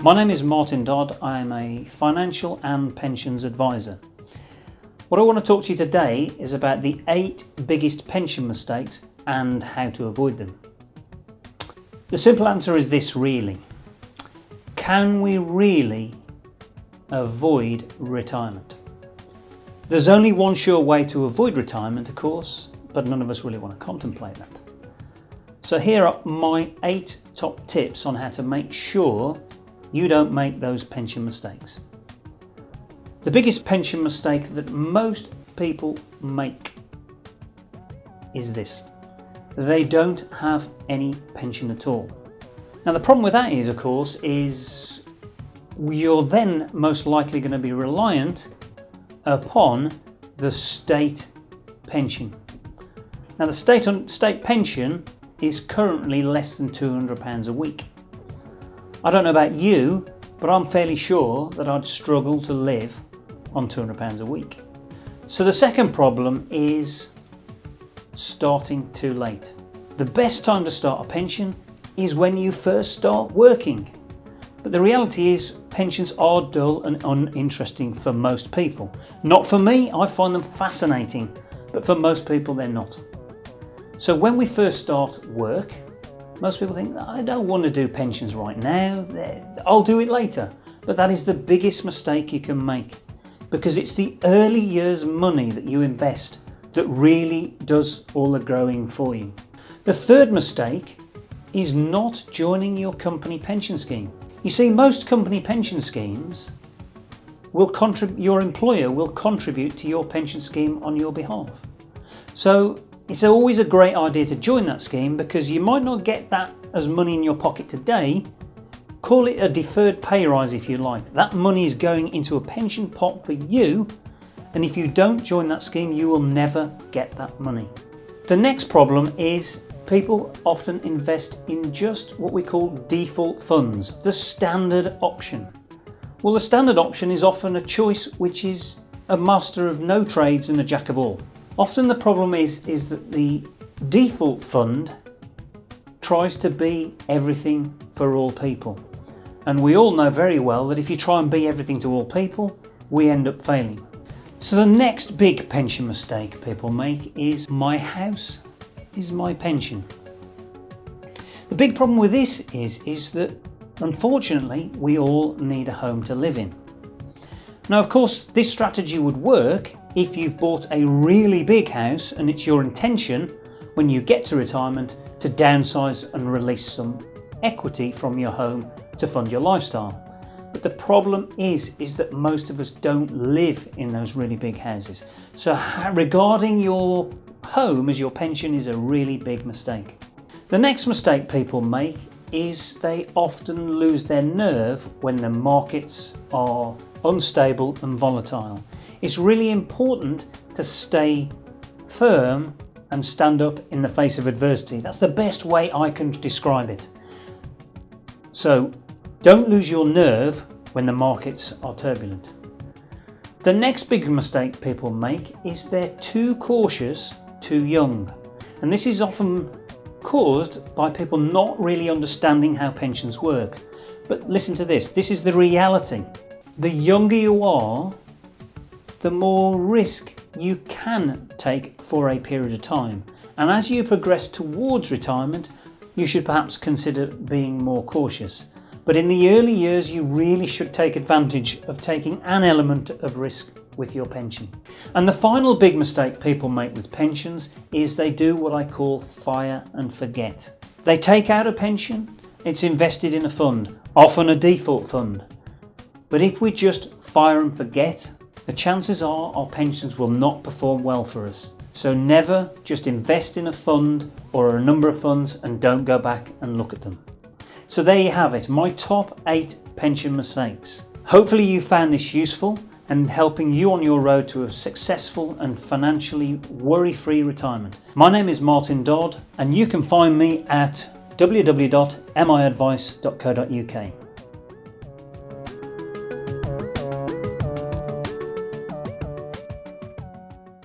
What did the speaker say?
My name is Martin Dodd. I am a financial and pensions advisor. What I want to talk to you today is about the 8 biggest pension mistakes and how to avoid them. The simple answer is this really. Can we really avoid retirement? There's only one sure way to avoid retirement, of course, but none of us really want to contemplate that. So here are my 8 top tips on how to make sure you don't make those pension mistakes. The biggest pension mistake that most people make is this. They don't have any pension at all. Now the problem with that is, of course, is you're then most likely going to be reliant upon the state pension. Now the state pension is currently less than £200 a week. I don't know about you, but I'm fairly sure that I'd struggle to live on £200 a week. So the second problem is starting too late. The best time to start a pension is when you first start working. But the reality is pensions are dull and uninteresting for most people. Not for me, I find them fascinating, but for most people they're not. So when we first start work, most people think, I don't want to do pensions right now, I'll do it later. But that is the biggest mistake you can make, because it's the early years money that you invest that really does all the growing for you. The third mistake is not joining your company pension scheme. You see, most company pension schemes your employer will contribute to your pension scheme on your behalf. So it's always a great idea to join that scheme, because you might not get that as money in your pocket today. Call it a deferred pay rise if you like. That money is going into a pension pot for you, and if you don't join that scheme, you will never get that money. The next problem is people often invest in just what we call default funds, the standard option. Well, the standard option is often a choice which is a master of no trades and a jack of all. Often the problem is that the default fund tries to be everything for all people. And we all know very well that if you try and be everything to all people, we end up failing. So the next big pension mistake people make is my house is my pension. The big problem with this is that unfortunately we all need a home to live in. Now of course this strategy would work if you've bought a really big house and it's your intention when you get to retirement to downsize and release some equity from your home to fund your lifestyle. But the problem is that most of us don't live in those really big houses. So regarding your home as your pension is a really big mistake. The next mistake people make is they often lose their nerve when the markets are unstable and volatile. It's really important to stay firm and stand up in the face of adversity. That's the best way I can describe it. So don't lose your nerve when the markets are turbulent. The next big mistake people make is they're too cautious too young. And this is often caused by people not really understanding how pensions work. But listen to this is the reality. The younger you are, the more risk you can take for a period of time. And as you progress towards retirement, you should perhaps consider being more cautious. But in the early years, you really should take advantage of taking an element of risk with your pension. And the final big mistake people make with pensions is they do what I call fire and forget. They take out a pension, it's invested in a fund, often a default fund. But if we just fire and forget, the chances are our pensions will not perform well for us. So never just invest in a fund or a number of funds and don't go back and look at them. So there you have it, my top 8 pension mistakes. Hopefully you found this useful and helping you on your road to a successful and financially worry-free retirement. My name is Martin Dodd and you can find me at www.miadvice.co.uk.